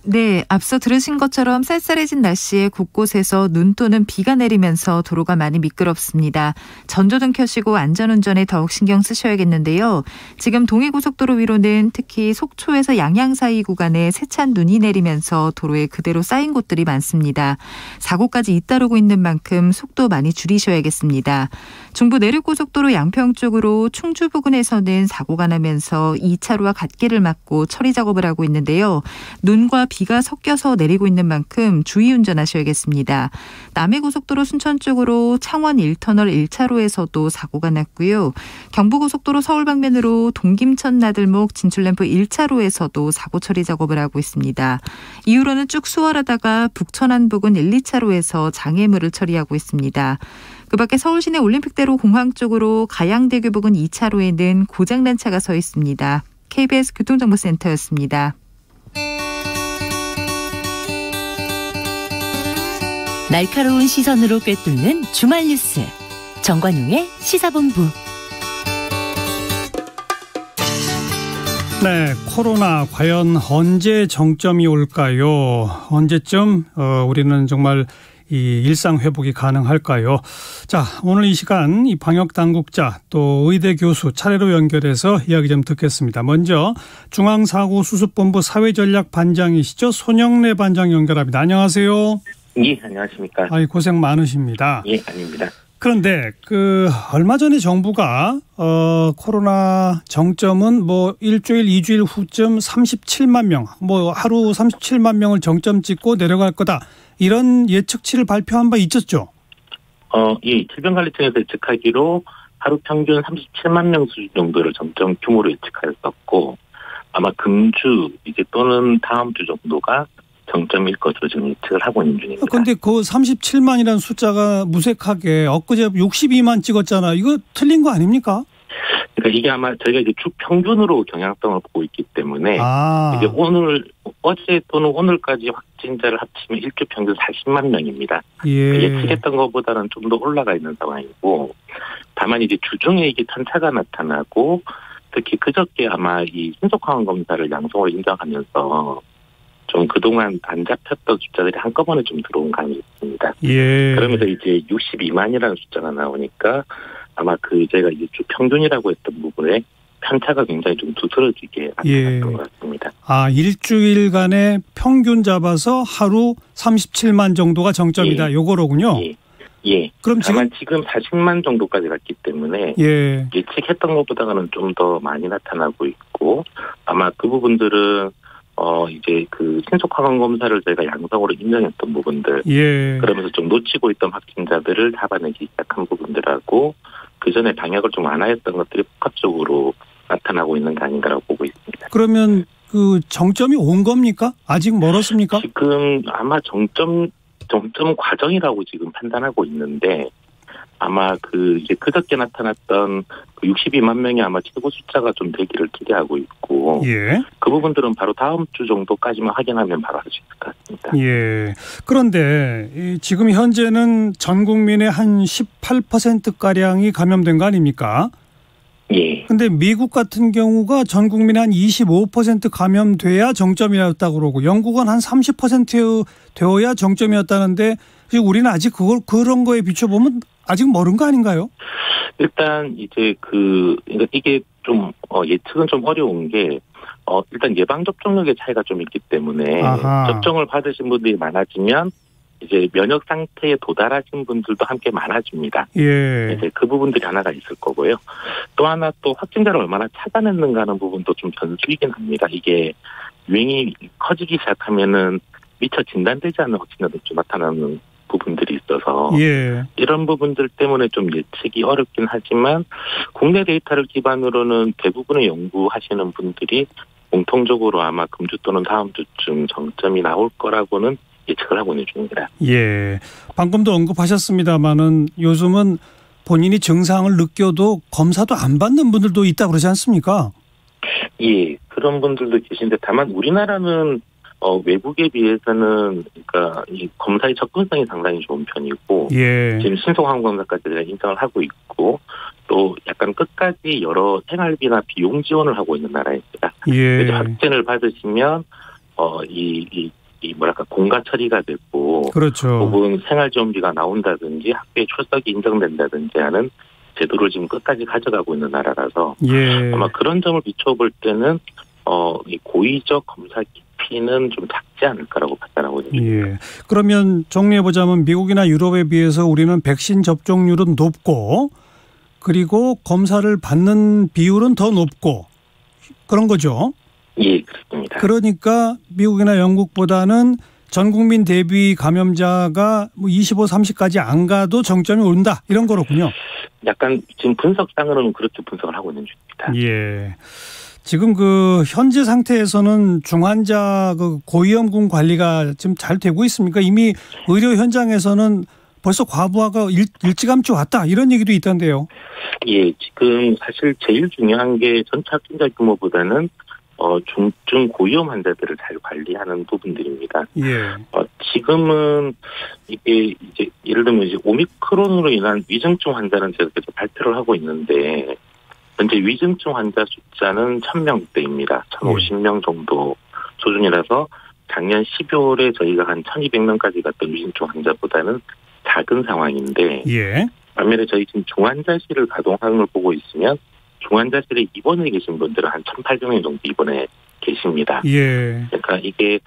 네, 앞서 들으신 것처럼 쌀쌀해진 날씨에 곳곳에서 눈 또는 비가 내리면서 도로가 많이 미끄럽습니다. 전조등 켜시고 안전운전에 더욱 신경 쓰셔야겠는데요. 지금 동해고속도로 위로는 특히 속초에서 양양 사이 구간에 세찬 눈이 내리면서 도로에 그대로 쌓인 곳들이 많습니다. 사고까지 잇따르고 있는 만큼 속도 많이 줄이셔야겠습니다. 중부 내륙고속도로 양평 쪽으로 충주 부근에서는 사고가 나면서 2차로와 갓길을 막고 처리 작업을 하고 있는데요. 눈과 비가 섞여서 내리고 있는 만큼 주의 운전하셔야겠습니다. 남해고속도로 순천 쪽으로 창원 1터널 1차로에서도 사고가 났고요. 경부고속도로 서울 방면으로 동김천 나들목 진출램프 1차로에서도 사고 처리 작업을 하고 있습니다. 이후로는 쭉 수월하다가 북천안 부근 1, 2차로에서 장애물을 처리하고 있습니다. 그 밖에 서울시내 올림픽대로 공항 쪽으로 가양대교 부근 2차로에는 고장난 차가 서 있습니다. KBS 교통정보센터였습니다. 날카로운 시선으로 꿰뚫는 주말 뉴스. 정관용의 시사본부. 네, 코로나 과연 언제 정점이 올까요? 언제쯤 우리는 정말 이 일상 회복이 가능할까요? 자, 오늘 이 시간 이 방역 당국자 또 의대 교수 차례로 연결해서 이야기 좀 듣겠습니다. 먼저 중앙사고수습본부 사회전략 반장이시죠? 손영래 반장 연결합니다. 안녕하세요. 예, 안녕하십니까. 고생 많으십니다. 예, 아닙니다. 그런데 얼마 전에 정부가 코로나 정점은 뭐 일주일, 2주일 후쯤 37만 명, 뭐 하루 37만 명을 정점 찍고 내려갈 거다. 이런 예측치를 발표한 바 있었죠. 예, 질병관리청에서 예측하기로 하루 평균 37만 명 수준 정도를 정점 규모로 예측하였었고, 아마 금주 이제 또는 다음 주 정도가 정점일 것으로 지금 예측을 하고 있는 중입니다. 그런데 그 37만이라는 숫자가 무색하게 엊그제 62만 찍었잖아. 이거 틀린 거 아닙니까? 그러니까 이게 아마 저희가 이제 주 평균으로 경향성을 보고 있기 때문에 이제 어제 또는 오늘까지 확진자를 합치면 일주 평균 40만 명입니다. 예. 예측했던 것보다는 좀 더 올라가 있는 상황이고, 다만 이제 주중에 이게 편차가 나타나고, 특히 그저께 아마 이 신속항원 검사를 양성으로 인정하면서 좀 그동안 안 잡혔던 숫자들이 한꺼번에 좀 들어온 감이 있습니다. 예. 그러면서 이제 62만이라는 숫자가 나오니까 아마 저희가 이제 주 평균이라고 했던 부분에 편차가 굉장히 좀 두드러지게 나타났던 것 같습니다. 일주일간의 평균 잡아서 하루 37만 정도가 정점이다. 요거로군요. 예. 그럼 다만 지금 40만 정도까지 갔기 때문에 예측했던 것보다는 좀 더 많이 나타나고 있고, 아마 그 부분들은 이제 신속항원 검사를 저희가 양성으로 인정했던 부분들, 그러면서 좀 놓치고 있던 확진자들을 잡아내기 시작한 부분들하고, 그 전에 방역을 좀 완화했던 것들이 복합적으로 나타나고 있는 게 아닌가라고 보고 있습니다. 그러면 정점이 온 겁니까? 아직 멀었습니까? 지금 아마 정점 과정이라고 지금 판단하고 있는데, 아마 이제 그저께 나타났던 62만 명이 아마 최고 숫자가 좀 되기를 기대하고 있고, 그 부분들은 바로 다음 주 정도까지만 확인하면 바로 할 수 있을 것 같습니다. 예. 그런데 지금 현재는 전 국민의 한 18%가량이 감염된 거 아닙니까? 예. 근데 미국 같은 경우가 전 국민의 한 25% 감염돼야 정점이었다고 그러고, 영국은 한 30% 되어야 정점이었다는데, 지금 우리는 아직 그런 거에 비춰보면 아직 멀은 거 아닌가요? 일단 이제 그러니까 이게 좀 예측은 좀 어려운 게, 일단 예방 접종력의 차이가 좀 있기 때문에 접종을 받으신 분들이 많아지면 이제 면역 상태에 도달하신 분들도 함께 많아집니다. 이제 그 부분들이 하나가 있을 거고요. 또 하나 또 확진자를 얼마나 찾아냈는가 하는 부분도 좀 변수이긴 합니다. 이게 유행이 커지기 시작하면은 미처 진단되지 않는 확진자도 좀 나타나는 부분들이 있어서 이런 부분들 때문에 좀 예측이 어렵긴 하지만, 국내 데이터를 기반으로는 대부분의 연구하시는 분들이 공통적으로 아마 금주 또는 다음 주쯤 정점이 나올 거라고는 예측을 하고 있는 중입니다. 예. 방금도 언급하셨습니다마는 요즘은 본인이 증상을 느껴도 검사도 안 받는 분들도 있다고 그러지 않습니까? 예. 그런 분들도 계신데, 다만 우리나라는 외국에 비해서는 그러니까 이 검사의 접근성이 상당히 좋은 편이고, 지금 신속항원 검사까지 인정을 하고 있고, 또 약간 끝까지 여러 생활비나 비용 지원을 하고 있는 나라입니다. 그래서 확진을 받으시면 공가 처리가 되고, 혹은 생활지원비가 나온다든지 학교에 출석이 인정된다든지 하는 제도를 지금 끝까지 가져가고 있는 나라라서 아마 그런 점을 비춰볼 때는 이 고의적 검사 피는 좀 작지 않을까라고 판단하고 있습니다. 그러면 정리해보자면 미국이나 유럽에 비해서 우리는 백신 접종률은 높고, 그리고 검사를 받는 비율은 더 높고, 그런 거죠? 예, 그렇습니다. 그러니까 미국이나 영국보다는 전 국민 대비 감염자가 25, 30까지 안 가도 정점이 온다, 이런 거로군요. 약간 지금 분석상으로는 그렇게 분석을 하고 있는 중입니다. 지금 현재 상태에서는 중환자 고위험군 관리가 지금 잘 되고 있습니까? 이미 의료 현장에서는 벌써 과부하가 일찌감치 왔다, 이런 얘기도 있던데요. 예, 지금 사실 제일 중요한 게 전체 확진자 규모보다는 중증 고위험 환자들을 잘 관리하는 부분들입니다. 지금은 이게 이제 예를 들면 이제 오미크론으로 인한 위중증 환자는 제가 계속 발표를 하고 있는데, 현재 위중증 환자 숫자는 1,000명대입니다. 1,050명 정도 수준이라서 작년 12월에 저희가 한 1,200명까지 갔던 위중증 환자보다는 작은 상황인데, 반면에 저희 지금 중환자실을 가동하는 걸 보고 있으면 중환자실에 입원해 계신 분들은 한 1,800명 정도 입원해 계십니다. 예. 그러니까 이게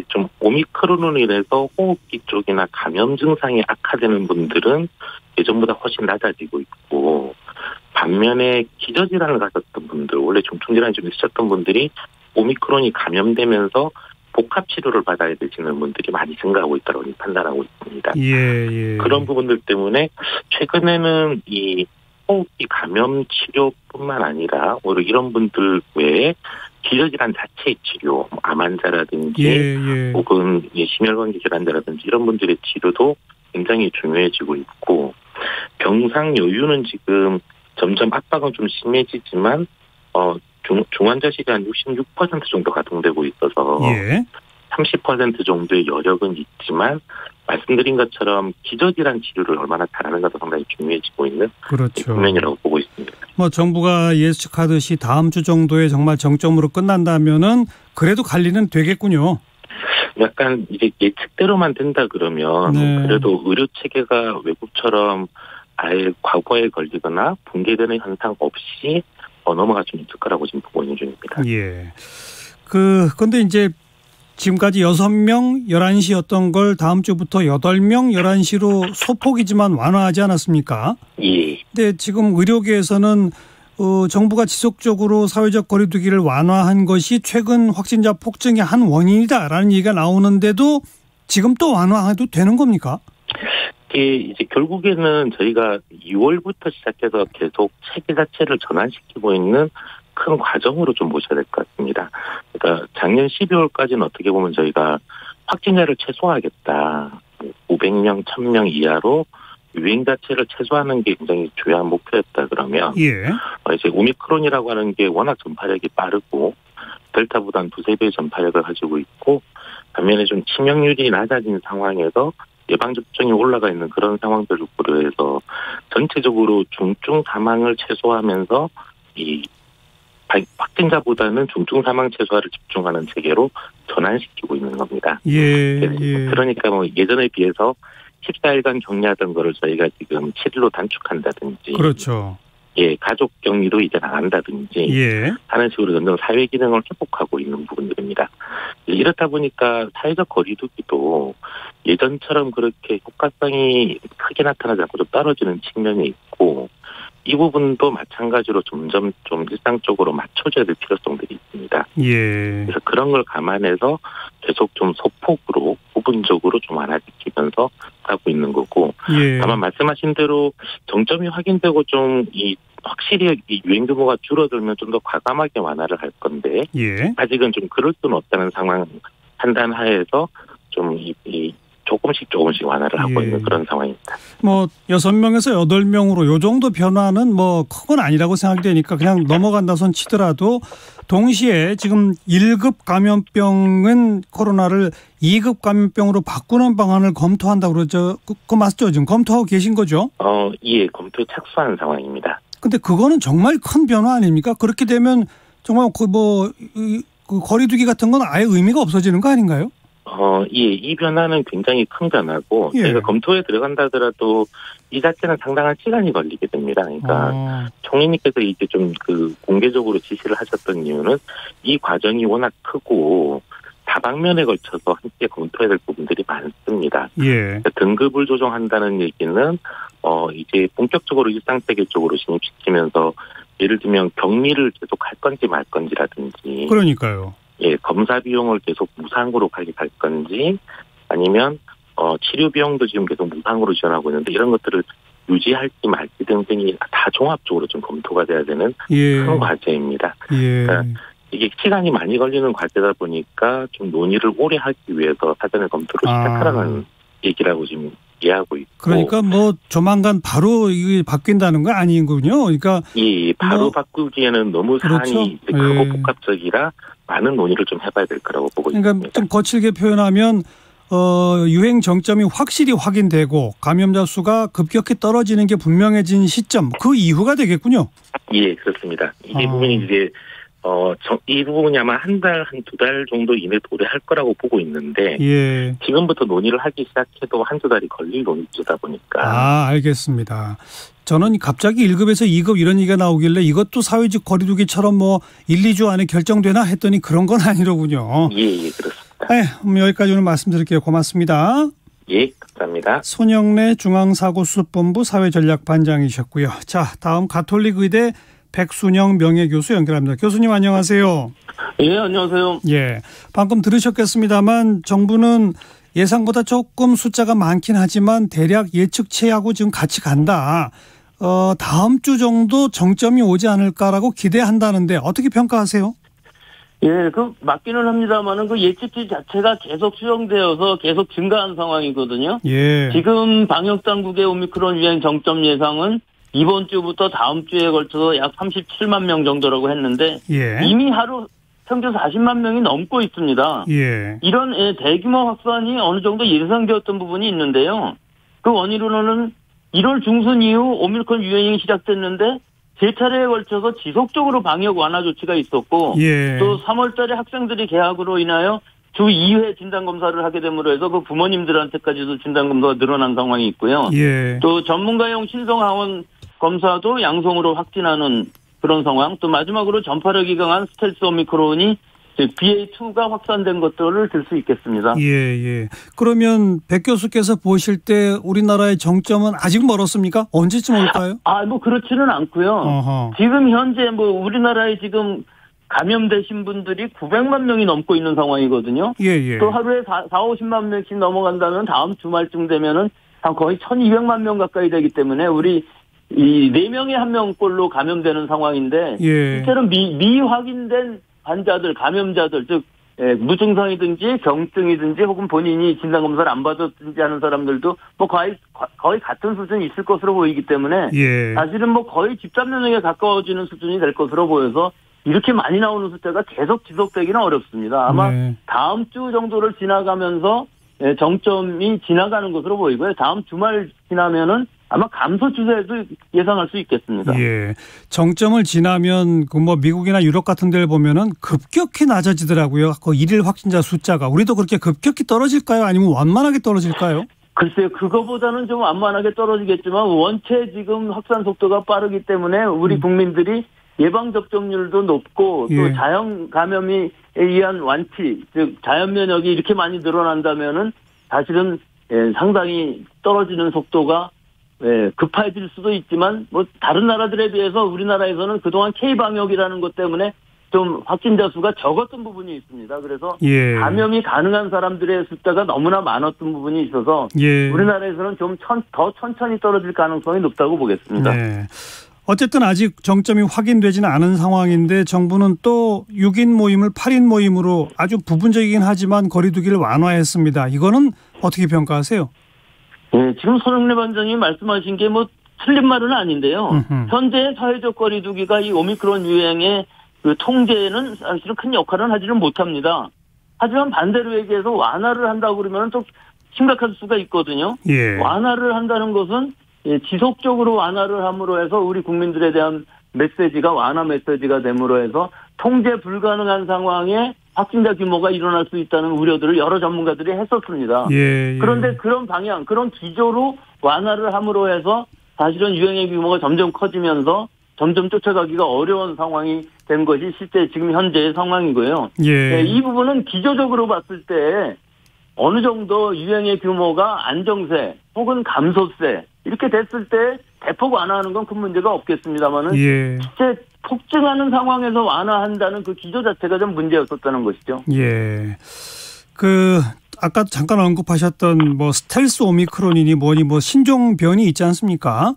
좀 오미크론으로 인해서 호흡기 쪽이나 감염 증상이 악화되는 분들은 예전보다 훨씬 낮아지고 있고, 반면에 기저질환을 가졌던 분들, 원래 중증질환이 좀 있으셨던 분들이 오미크론이 감염되면서 복합 치료를 받아야 되시는 분들이 많이 증가하고 있다고 판단하고 있습니다. 예. 그런 부분들 때문에 최근에는 이 호흡기 감염 치료뿐만 아니라 오히려 이런 분들 외에 기저질환 자체의 치료, 암 환자라든지 혹은 심혈관계 질환자라든지 이런 분들의 치료도 굉장히 중요해지고 있고, 병상 여유는 지금 점점 압박은 좀 심해지지만 중환자실이 한 66% 정도 가동되고 있어서 30% 정도의 여력은 있지만, 말씀드린 것처럼 기저질환 치료를 얼마나 잘하는가도 상당히 중요해지고 있는 국면이라고 보고 있습니다. 뭐 정부가 예측하듯이 다음 주 정도에 정말 정점으로 끝난다면은 그래도 관리는 되겠군요. 약간 이제 예측대로만 된다 그러면 그래도 의료 체계가 외국처럼 아예 과거에 걸리거나 붕괴되는 현상 없이 넘어갈 수 있을 거라고 지금 보고 있는 중입니다. 예. 근데 이제 지금까지 6명 11시였던 걸 다음 주부터 8명 11시로 소폭이지만 완화하지 않았습니까? 예. 근데 지금 의료계에서는 정부가 지속적으로 사회적 거리두기를 완화한 것이 최근 확진자 폭증의 한 원인이다라는 얘기가 나오는데도 지금 또 완화해도 되는 겁니까? 이제 결국에는 저희가 6월부터 시작해서 계속 체계 자체를 전환시키고 있는 큰 과정으로 좀 보셔야 될 것 같습니다. 그러니까 작년 12월까지는 어떻게 보면 저희가 확진자를 최소화하겠다. 500명, 1000명 이하로 유행 자체를 최소화하는 게 굉장히 중요한 목표였다 그러면 이제 오미크론이라고 하는 게 워낙 전파력이 빠르고 델타보다는 2-3배의 전파력을 가지고 있고, 반면에 좀 치명률이 낮아진 상황에서 예방접종이 올라가 있는 그런 상황들을 고려해서 전체적으로 중증 사망을 최소화하면서 이 확진자보다는 중증 사망 최소화를 집중하는 체계로 전환시키고 있는 겁니다. 그러니까 뭐 예전에 비해서 14일간 격리하던 거를 저희가 지금 7일로 단축한다든지, 그렇죠. 가족 격리도 이제 나간다든지 하는 식으로 점점 사회 기능을 회복하고 있는 부분들입니다. 이렇다 보니까 사회적 거리두기도 예전처럼 그렇게 효과성이 크게 나타나지 않고 좀 떨어지는 측면이 있고, 이 부분도 마찬가지로 점점 좀 일상적으로 맞춰져야 될 필요성들이 있습니다. 그래서 그런 걸 감안해서 계속 좀 소폭으로 부분적으로 좀 완화시키면서 하고 있는 거고, 다만 말씀하신 대로 정점이 확인되고 좀 확실히 이 유행 규모가 줄어들면 좀 더 과감하게 완화를 할 건데, 아직은 좀 그럴 수는 없다는 상황 판단하에서 좀 조금씩 완화를 하고 있는 그런 상황입니다. 뭐 6명에서 8명으로 요 정도 변화는 뭐 큰 건 아니라고 생각이 되니까 그냥 넘어간다 손 치더라도, 동시에 지금 1급 감염병은 코로나를 2급 감염병으로 바꾸는 방안을 검토한다고 그러죠. 그거 맞죠? 지금 검토하고 계신 거죠? 검토에 착수한 상황입니다. 근데 그거는 정말 큰 변화 아닙니까? 그렇게 되면 정말 그 거리두기 같은 건 아예 의미가 없어지는 거 아닌가요? 이 변화는 굉장히 큰 변화고, 저희가 검토에 들어간다 하더라도 이 자체는 상당한 시간이 걸리게 됩니다. 그러니까 총리님께서 이제 좀 공개적으로 지시를 하셨던 이유는 이 과정이 워낙 크고 다방면에 걸쳐서 함께 검토해야 될 부분들이 많습니다. 그러니까 등급을 조정한다는 얘기는 이제 본격적으로 일상체계 쪽으로 진입시키면서 예를 들면 격리를 계속 할 건지 말 건지라든지, 그러니까요. 검사 비용을 계속 무상으로 가져갈 건지, 아니면 치료 비용도 지금 계속 무상으로 지원하고 있는데 이런 것들을 유지할지 말지 등등이 다 종합적으로 좀 검토가 돼야 되는 큰 과제입니다. 그러니까 이게 시간이 많이 걸리는 과제다 보니까 좀 논의를 오래 하기 위해서 사전에 검토를 시작하라는 얘기라고 지금 이해하고 있고. 그러니까 뭐 조만간 바로 이게 바뀐다는 거 아니군요. 그러니까 바로 바꾸기에는 너무 사안이 크고 복합적이라 많은 논의를 좀 해봐야 될 거라고 보고 있습니다. 그러니까 좀 거칠게 표현하면 유행 정점이 확실히 확인되고 감염자 수가 급격히 떨어지는 게 분명해진 시점, 그 이후가 되겠군요. 그렇습니다. 이 부분이 이제 이 부분이 아마 한 두 달 정도 이내 도래할 거라고 보고 있는데, 예. 지금부터 논의를 하기 시작해도 한두 달이 걸릴 논의다 보니까. 알겠습니다. 저는 갑자기 1급에서 2급 이런 얘기가 나오길래 이것도 사회적 거리두기처럼 뭐 1, 2주 안에 결정되나 했더니 그런 건 아니로군요. 예, 그렇습니다. 네, 여기까지 오늘 말씀드릴게요. 고맙습니다. 예, 감사합니다. 손영래 중앙사고수습본부 사회전략반장이셨고요. 자, 다음 가톨릭의대 백순영 명예교수 연결합니다. 교수님 안녕하세요. 예, 안녕하세요. 예, 방금 들으셨겠습니다만 정부는 예상보다 조금 숫자가 많긴 하지만 대략 예측치하고 지금 같이 간다. 다음 주 정도 정점이 오지 않을까라고 기대한다는데 어떻게 평가하세요? 예, 맞기는 합니다만은 예측치 자체가 계속 수정되어서 계속 증가한 상황이거든요. 예. 지금 방역당국의 오미크론 유행 정점 예상은 이번 주부터 다음 주에 걸쳐서 약 37만 명 정도라고 했는데, 예. 이미 하루 평균 40만 명이 넘고 있습니다. 예. 이런 대규모 확산이 어느 정도 예상되었던 부분이 있는데요. 그 원인으로는 1월 중순 이후 오미크론 유행이 시작됐는데 세 차례에 걸쳐서 지속적으로 방역 완화 조치가 있었고, 예. 또 3월 달에 학생들이 개학으로 인하여 주 2회 진단검사를 하게 됨으로 해서 그 부모님들한테까지도 진단검사가 늘어난 상황이 있고요. 예. 또 전문가용 신성항원 검사도 양성으로 확진하는 그런 상황, 또 마지막으로 전파력이 강한 스텔스 오미크론이 BA2가 확산된 것들을 들 수 있겠습니다. 예. 그러면 백 교수께서 보실 때 우리나라의 정점은 아직 멀었습니까? 언제쯤 올까요? 그렇지는 않고요. 어허. 지금 현재 우리나라에 지금 감염되신 분들이 900만 명이 넘고 있는 상황이거든요. 예. 또 하루에 50만 명씩 넘어간다면 다음 주말쯤 되면은 거의 1200만 명 가까이 되기 때문에 우리 이 4명에 1명꼴로 감염되는 상황인데, 예. 실제로 미확인된 환자들, 감염자들, 즉 무증상이든지 경증이든지 혹은 본인이 진단검사를 안 받았든지 하는 사람들도 거의 같은 수준이 있을 것으로 보이기 때문에, 예. 사실은 거의 집단 면역에 가까워지는 수준이 될 것으로 보여서 이렇게 많이 나오는 숫자가 계속 지속되기는 어렵습니다. 아마 네. 다음 주 정도를 지나가면서 정점이 지나가는 것으로 보이고요. 다음 주말 지나면은 아마 감소 추세도 예상할 수 있겠습니다. 예. 정점을 지나면 미국이나 유럽 같은 데를 보면은 급격히 낮아지더라고요. 그 일일 확진자 숫자가. 우리도 그렇게 급격히 떨어질까요? 아니면 완만하게 떨어질까요? 글쎄요. 그거보다는 좀 완만하게 떨어지겠지만 원체 지금 확산 속도가 빠르기 때문에 우리 국민들이 예방접종률도 높고 또 예. 자연 감염에 의한 완치, 즉 자연 면역이 이렇게 많이 늘어난다면은 사실은 상당히 떨어지는 속도가 급해질 수도 있지만 다른 나라들에 비해서 우리나라에서는 그동안 K-방역이라는 것 때문에 좀 확진자 수가 적었던 부분이 있습니다. 그래서 예. 감염이 가능한 사람들의 숫자가 너무나 많았던 부분이 있어서 예. 우리나라에서는 좀 더 천천히 떨어질 가능성이 높다고 보겠습니다. 네. 어쨌든 아직 정점이 확인되지는 않은 상황인데 정부는 또 6인 모임을 8인 모임으로 아주 부분적이긴 하지만 거리두기를 완화했습니다. 이거는 어떻게 평가하세요? 네, 지금 손흥래 반장님이 말씀하신 게 틀린 말은 아닌데요. 현재 사회적 거리두기가 이 오미크론 유행의 그 통제에는 사실은 큰 역할은 하지는 못합니다. 하지만 반대로 얘기해서 완화를 한다고 그러면 또 심각할 수가 있거든요. 예. 완화를 한다는 것은 지속적으로 완화를 함으로 해서 우리 국민들에 대한 메시지가 완화 메시지가 됨으로 해서 통제 불가능한 상황에 확진자 규모가 일어날 수 있다는 우려들을 여러 전문가들이 했었습니다. 예. 그런데 그런 방향, 그런 기조로 완화를 함으로 해서 사실은 유행의 규모가 점점 커지면서 점점 쫓아가기가 어려운 상황이 된 것이 실제 지금 현재의 상황이고요. 예. 이 부분은 기조적으로 봤을 때 어느 정도 유행의 규모가 안정세 혹은 감소세 이렇게 됐을 때 대폭 완화하는 건 큰 문제가 없겠습니다만은 예. 실제 폭증하는 상황에서 완화한다는 그 기조 자체가 좀 문제였었다는 것이죠. 예. 아까 잠깐 언급하셨던 스텔스 오미크론이니 뭐니 신종 변이 있지 않습니까?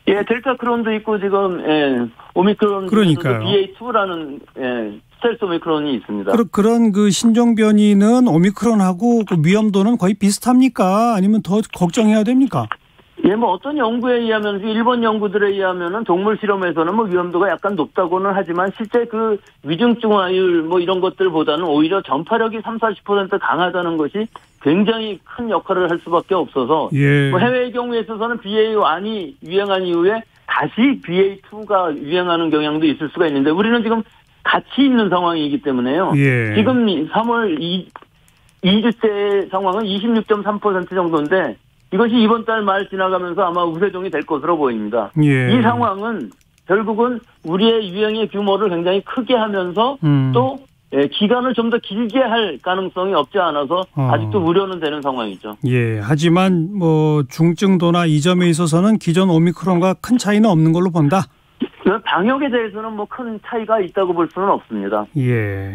예, 델타 크론도 있고 지금 오미크론 그러니까요. BA2라는 스텔스 오미크론이 있습니다. 그런 신종 변이는 오미크론하고 그 위험도는 거의 비슷합니까? 아니면 더 걱정해야 됩니까? 예, 어떤 연구에 의하면, 일본 연구들에 의하면은 동물 실험에서는 위험도가 약간 높다고는 하지만 실제 그 위중증화율 이런 것들보다는 오히려 전파력이 30-40% 강하다는 것이 굉장히 큰 역할을 할 수밖에 없어서 예. 해외의 경우에 있어서는 BA1이 유행한 이후에 다시 BA2가 유행하는 경향도 있을 수가 있는데 우리는 지금 같이 있는 상황이기 때문에요. 예. 지금 3월 2주째 상황은 26.3% 정도인데 이것이 이번 달 말 지나가면서 아마 우세종이 될 것으로 보입니다. 예. 이 상황은 결국은 우리의 유행의 규모를 굉장히 크게 하면서 또 기간을 좀 더 길게 할 가능성이 없지 않아서 아직도 우려는 되는 상황이죠. 예. 하지만 뭐 중증도나 이 점에 있어서는 기존 오미크론과 큰 차이는 없는 걸로 본다. 방역에 대해서는 뭐 큰 차이가 있다고 볼 수는 없습니다. 예.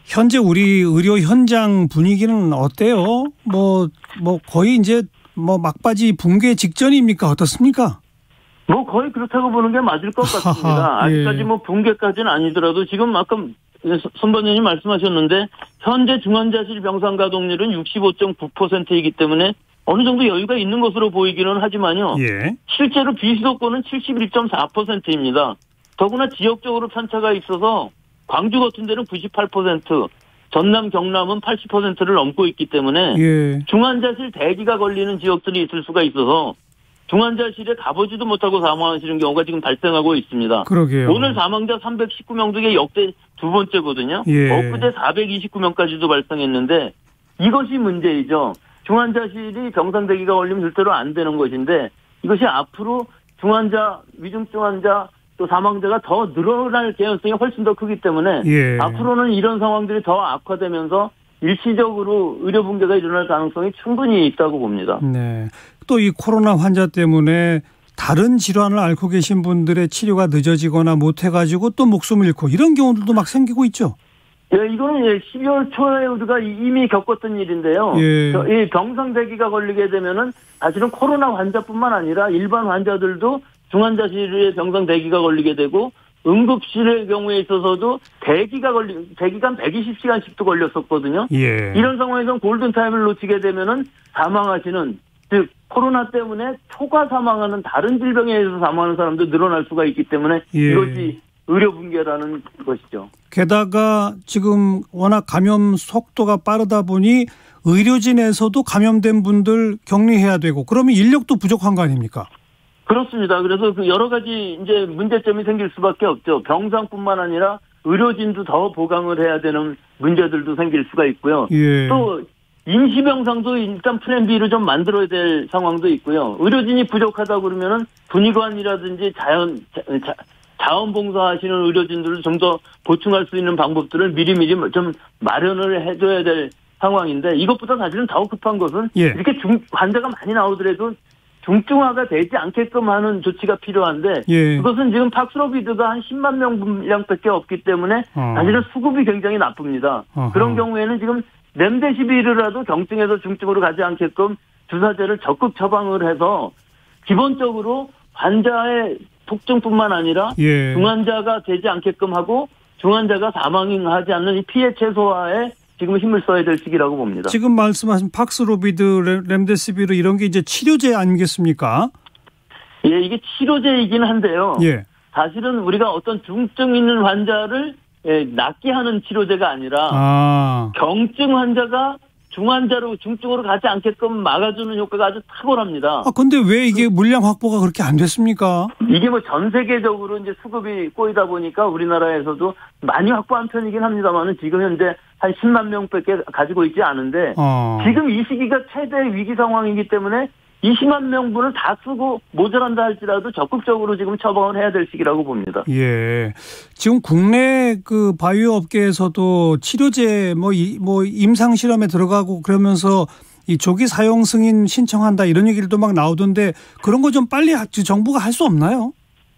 현재 우리 의료 현장 분위기는 어때요? 뭐 거의 이제 뭐 막바지 붕괴 직전입니까? 어떻습니까? 뭐 거의 그렇다고 보는 게 맞을 것 같습니다. 아직까지 뭐 붕괴까지는 아니더라도 지금 아까 손 번장님 말씀하셨는데 현재 중환자실 병상 가동률은 65.9%이기 때문에 어느 정도 여유가 있는 것으로 보이기는 하지만요. 예. 실제로 비수도권은 71.4%입니다. 더구나 지역적으로 편차가 있어서 광주 같은 데는 98%, 전남, 경남은 80%를 넘고 있기 때문에 예. 중환자실 대기가 걸리는 지역들이 있을 수가 있어서 중환자실에 가보지도 못하고 사망하시는 경우가 지금 발생하고 있습니다. 그러게요. 오늘 사망자 319명 중에 역대 두 번째거든요. 예. 엊그제 429명까지도 발생했는데 이것이 문제이죠. 중환자실이 병상 대기가 걸리면 절대로 안 되는 것인데 이것이 앞으로 중환자, 위중증 환자 또 사망자가 더 늘어날 개연성이 훨씬 더 크기 때문에 예. 앞으로는 이런 상황들이 더 악화되면서 일시적으로 의료 붕괴가 일어날 가능성이 충분히 있다고 봅니다. 네. 또 이 코로나 환자 때문에 다른 질환을 앓고 계신 분들의 치료가 늦어지거나 못해가지고 또 목숨을 잃고 이런 경우들도 막 생기고 있죠. 예, 이거는 12월 초에 우리가 이미 겪었던 일인데요. 예. 이 병상 대기가 걸리게 되면은 사실은 코로나 환자뿐만 아니라 일반 환자들도 중환자실에 병상 대기가 걸리게 되고 응급실의 경우에 있어서도 대기가 한 120시간씩도 걸렸었거든요. 예. 이런 상황에서 골든타임을 놓치게 되면은 사망하시는, 즉 코로나 때문에 초과 사망하는 다른 질병에 의해서 사망하는 사람도 늘어날 수가 있기 때문에 예. 이것이 의료 붕괴라는 것이죠. 게다가 지금 워낙 감염 속도가 빠르다 보니 의료진에서도 감염된 분들 격리해야 되고 그러면 인력도 부족한 거 아닙니까? 그렇습니다. 그래서 그 여러 가지 이제 문제점이 생길 수밖에 없죠. 병상뿐만 아니라 의료진도 더 보강을 해야 되는 문제들도 생길 수가 있고요. 예. 또 임시병상도 일단 플랜 B로 좀 만들어야 될 상황도 있고요. 의료진이 부족하다 그러면은 분의관이라든지 자원봉사하시는 의료진들을 좀 더 보충할 수 있는 방법들을 미리미리 좀 마련을 해줘야 될 상황인데 이것보다 사실은 더 급한 것은 예. 이렇게 환자가 많이 나오더라도 중증화가 되지 않게끔 하는 조치가 필요한데 예. 그것은 지금 팍스로비드가 한 10만 명 분량밖에 없기 때문에 사실은 수급이 굉장히 나쁩니다. 그런 경우에는 지금 렘데시비르라도 경증에서 중증으로 가지 않게끔 주사제를 적극 처방을 해서 기본적으로 환자의 통증뿐만 아니라 예. 중환자가 되지 않게끔 하고 중환자가 사망하지 않는 이 피해 최소화에 지금 힘을 써야 될 시기라고 봅니다. 지금 말씀하신 팍스로비드, 렘데시비르 이런 게 이제 치료제 아니겠습니까? 예, 이게 치료제이긴 한데요. 예. 사실은 우리가 어떤 중증 있는 환자를 낫게 하는 치료제가 아니라 경증 환자가 중증으로 가지 않게끔 막아주는 효과가 아주 탁월합니다. 근데 왜 이게 물량 확보가 그렇게 안 됐습니까? 이게 뭐 전 세계적으로 이제 수급이 꼬이다 보니까 우리나라에서도 많이 확보한 편이긴 합니다만은 지금 현재 한 10만 명밖에 가지고 있지 않은데 지금 이 시기가 최대 위기 상황이기 때문에 20만 명분을 다 쓰고 모자란다 할지라도 적극적으로 지금 처방을 해야 될 시기라고 봅니다. 예. 지금 국내 그 바이오 업계에서도 치료제 뭐 임상 실험에 들어가고 그러면서 이 조기 사용 승인 신청한다 이런 얘기들도 막 나오던데 그런 거 좀 빨리 정부가 할 수 없나요?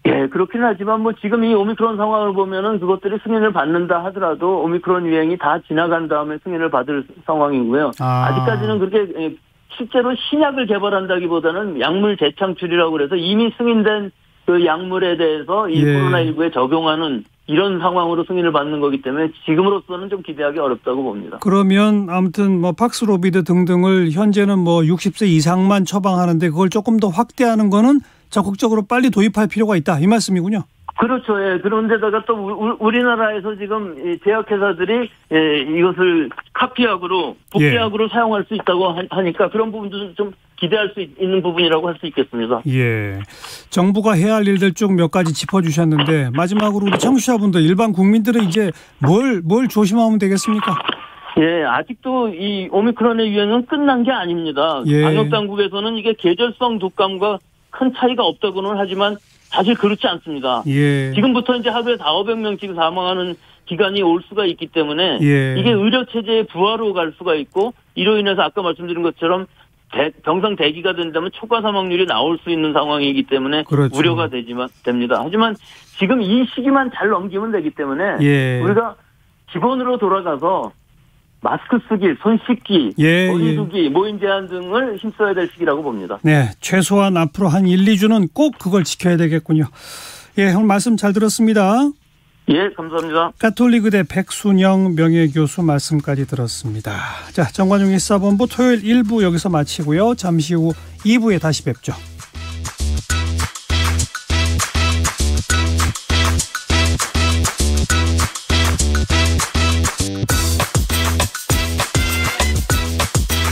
예, 그렇긴 하지만 뭐 지금 이 오미크론 상황을 보면은 그것들이 승인을 받는다 하더라도 오미크론 유행이 다 지나간 다음에 승인을 받을 상황이고요. 아직까지는 그렇게 실제로 신약을 개발한다기보다는 약물 재창출이라고 그래서 이미 승인된 그 약물에 대해서 이 코로나19에 적용하는 이런 상황으로 승인을 받는 거기 때문에 지금으로서는 좀 기대하기 어렵다고 봅니다. 그러면 아무튼 뭐 팍스로비드 등등을 현재는 뭐 60세 이상만 처방하는데 그걸 조금 더 확대하는 거는 적극적으로 빨리 도입할 필요가 있다 이 말씀이군요. 그렇죠. 예. 그런데다가 또 우리나라에서 지금 제약회사들이 이것을 카피약으로 복제약으로 사용할 수 있다고 하니까 그런 부분도 좀 기대할 수 있는 부분이라고 할 수 있겠습니다. 예. 정부가 해야 할 일들 쭉 몇 가지 짚어주셨는데 마지막으로 우리 청취자분들 일반 국민들은 이제 뭘 조심하면 되겠습니까? 예, 아직도 이 오미크론의 유행은 끝난 게 아닙니다. 예. 방역당국에서는 이게 계절성 독감과 큰 차이가 없다고는 하지만 사실 그렇지 않습니다. 예. 지금부터 이제 하루에 400~500명씩 사망하는 기간이 올 수가 있기 때문에 예. 이게 의료체제의 부하로 갈 수가 있고 이로 인해서 아까 말씀드린 것처럼 병상 대기가 된다면 초과 사망률이 나올 수 있는 상황이기 때문에 그렇죠. 우려가 됩니다. 하지만 지금 이 시기만 잘 넘기면 되기 때문에 예. 우리가 기본으로 돌아가서 마스크 쓰기, 손 씻기, 거리 두기, 모임 제한 등을 힘써야 될 시기라고 봅니다. 네, 최소한 앞으로 한 1~2주는 꼭 그걸 지켜야 되겠군요. 예, 오늘 말씀 잘 들었습니다. 예, 감사합니다. 가톨릭의대 백순영 명예교수 말씀까지 들었습니다. 자, 정관용의 시사본부 토요일 1부 여기서 마치고요. 잠시 후 2부에 다시 뵙죠.